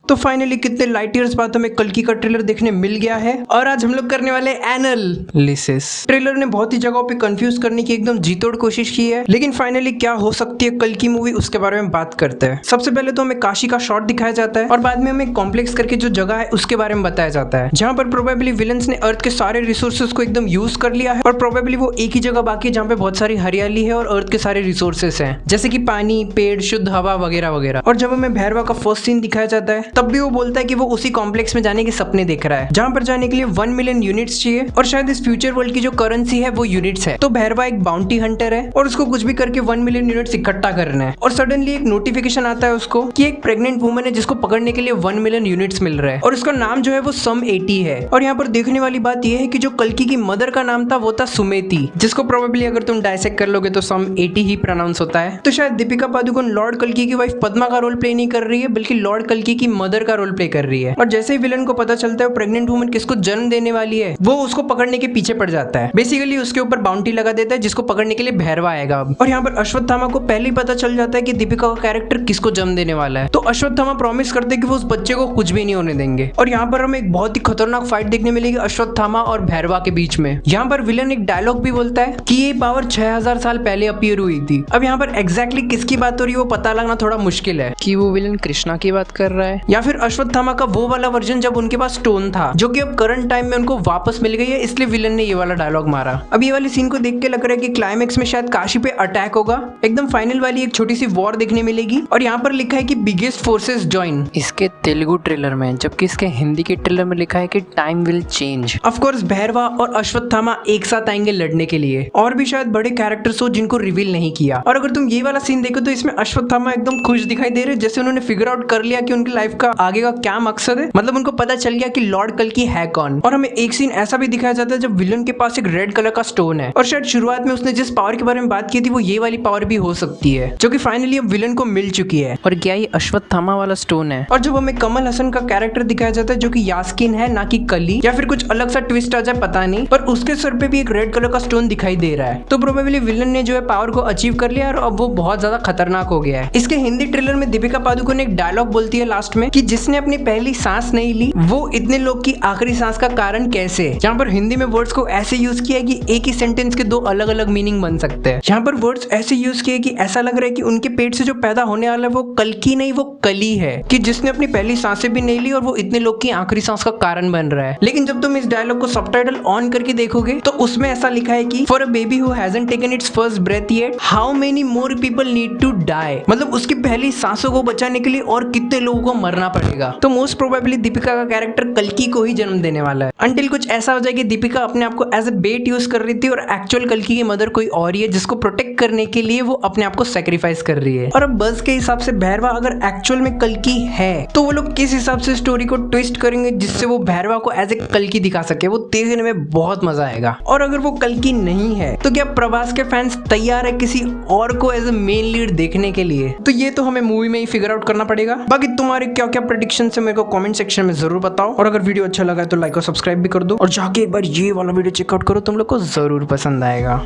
तो फाइनली कितने light years बाद हमें कल्कि का ट्रेलर देखने मिल गया है और आज हम लोग करने वाले एनालिसिस। ट्रेलर ने बहुत ही जगहों पे कंफ्यूज करने की एकदम जीतोड़ कोशिश की है, लेकिन फाइनली क्या हो सकती है कल्कि मूवी उसके बारे में बात करते हैं। सबसे पहले तो हमें काशी का शॉट दिखाया जाता है और बाद में हमें कॉम्प्लेक्स करके जो जगह है उसके बारे में बताया जाता है, जहाँ पर प्रोबेबली विलन्स ने अर्थ के सारे रिसोर्सेज को एकदम यूज कर लिया है और प्रोबेबली वो एक ही जगह बाकी है जहाँ पे बहुत सारी हरियाली है और अर्थ के सारे रिसोर्सेज हैं, जैसे कि पानी, पेड़, शुद्ध हवा वगैरह वगैरह। और जब हमें भैरवा का फर्स्ट सीन दिखाया जाता है तब भी वो बोलता है कि वो उसी कॉम्प्लेक्स में जाने के सपने देख रहा है, जहाँ पर जाने के लिए 1 मिलियन यूनिट्स चाहिए और शायद इस फ्यूचर वर्ल्ड की जो करेंसी है वो यूनिट्स है। तो भैरवा एक बाउंटी हंटर है और उसको कुछ भी करके 1 मिलियन यूनिट्स इकट्ठा करना है। और सडनली एक नोटिफिकेशन आता है उसको कि एक प्रेग्नेंट वुमन है जिसको पकड़ने के लिए 1 मिलियन यूनिट्स मिल रहा है और उसका नाम जो है वो सम 80 है। और यहाँ पर देखने वाली बात यह है कि जो कल्कि की मदर का नाम था वो था सुमेति, जिसको प्रोबेबली अगर तुम डायसेक्ट कर लोगे तो सम 80 ही प्रोनाउंस होता है। तो शायद दीपिका पादुकोण लॉर्ड कल्कि की वाइफ पद्मा का रोल प्ले नहीं कर रही है बल्कि लॉर्ड कल्कि की मदर का रोल प्ले कर रही है। और जैसे ही विलन को पता चलता है प्रेग्नेंट वुमन किसको जन्म देने वाली है, वो उसको पकड़ने के पीछे पड़ जाता है। बेसिकली उसके ऊपर बाउंटी लगा देता है जिसको पकड़ने के लिए भैरवा आएगा। और यहाँ पर अश्वत्थामा को पहले ही पता चल जाता है कि दीपिका का कैरेक्टर किसको जन्म देने वाला है। तो अश्वत्थामा प्रॉमिस करते हैं कि वो उस बच्चे को कुछ भी नहीं होने देंगे। और यहाँ पर हमें एक बहुत ही खतरनाक फाइट देखने मिलेगी अश्वत्थामा और भैरवा के बीच में। यहाँ पर विलन एक डायलॉग भी बोलता है कि ये पावर 6000 साल पहले अपीयर हुई थी। अब यहाँ पर एग्जैक्टली किसकी बात हो रही है वो पता लगना थोड़ा मुश्किल है कि वो विलन कृष्णा की बात कर रहा है या फिर अश्वत्थामा का वो वाला वर्जन जब उनके पास स्टोन था, जो कि अब करंट टाइम में उनको वापस मिल गई है, इसलिए विलन ने ये वाला डायलॉग मारा। अब ये वाली सीन को देख के लग रहा है कि क्लाइमेक्स में शायद काशी पे अटैक होगा। एकदम फाइनल वाली एक छोटी सी वॉर देखने मिलेगी और यहाँ पर लिखा है कि बिगेस्ट फोर्सेस ज्वाइन इसके तेलुगु ट्रेलर में, जबकि इसके हिंदी के ट्रेलर में लिखा है कि time will change. Of course Bhairava और अश्वत्थामा एक साथ आएंगे लड़ने के लिए और भी शायद बड़े कैरेक्टर्स हो जिनको रिवील नहीं किया। और अगर तुम ये वाला सीन देखो तो इसमें अश्वत्थामा एकदम खुश दिखाई दे रहे, जैसे उन्होंने फिगर आउट कर लिया कि उनकी लाइफ का आगे का क्या मकसद है। मतलब उनको पता चल गया कि लॉर्ड कल्कि है कौन। और हमें एक सीन ऐसा भी दिखाया जाता है जब विलन के पास एक रेड कलर का स्टोन है और शायद शुरुआत में उसने जिस पावर के बारे में बात की थी वो ये वाली पावर भी हो सकती है, जो कि फाइनली अब विलन को मिल चुकी है। और क्या ये अश्वत्थामा वाला स्टोन है? और जब हमें कमल हसन का कैरेक्टर दिखाया जाता है जो कि यास्किन है ना कि कली, या फिर कुछ अलग सा ट्विस्ट आ जाए पता नहीं, पर उसके सर पे भी एक रेड कलर का स्टोन दिखाई दे रहा है। तो प्रोबेबली विलन ने जो है पावर को अचीव कर लिया और अब वो बहुत ज्यादा खतरनाक हो गया है। इसके हिंदी ट्रेलर में दीपिका पादुकोण एक डायलॉग बोलती है लास्ट में कि जिसने अपनी पहली सांस नहीं ली वो इतने लोग की आखिरी सांस का कारण कैसे। यहाँ पर हिंदी में वर्ड्स को ऐसे यूज किया है कि एक ही सेंटेंस के दो अलग अलग मीनिंग बन सकते हैं। यहाँ पर वर्ड्स ऐसे यूज किए कि ऐसा लग रहा है कि उनके पेट से जो पैदा होने वाला है वो कल्कि नहीं, वो कली है, कि जिसने अपनी पहली सांसें भी नहीं ली और वो इतने लोग की आखिरी सांस का कारण बन रहा है। लेकिन जब तुम इस डायलॉग को सबटाइटल ऑन करके देखोगे तो उसमें ऐसा लिखा है कि for a baby who hasn't taken its first breath yet how many more people need to die. मतलब उसकी पहली सांसों को बचाने के लिए और कितने लोगों को मरना पड़ेगा। तो मोस्ट प्रोबेबली दीपिका का कैरेक्टर कल्कि को ही जन्म देने वाला है, अंटिल कुछ ऐसा हो जाए कि दीपिका अपने आप को एज ए बेट यूज कर रही थी और एक्चुअल कल्कि की मदर कोई और ही है जिसको प्रोटेक्ट करने के लिए वो अपने आप को सेक्रीफाइस कर रही है। और अब बस के हिसाब से भैरवा अगर एक्चुअल में कल्कि है तो वो लोग किस हिसाब से स्टोरी को ट्विस्ट करेंगे जिससे वो भैरवा को एज ए कल्कि दिखा सके, वो देखने में बहुत मजा आएगा। और अगर वो कल्कि नहीं है तो क्या प्रभास के फैंस तैयार है किसी और को एज ए मेन लीड देखने के लिए? तो ये तो हमें मूवी में ही फिगर आउट करना पड़ेगा। बाकी तुम्हारे क्या क्या प्रेडिक्शन है मेरे को कमेंट सेक्शन में जरूर बताओ और अगर वीडियो अच्छा लगा है तो लाइक और सब्सक्राइब भी कर दो और जाके एक बार ये वाला वीडियो चेकआउट करो, तुम लोग को जरूर पसंद आएगा।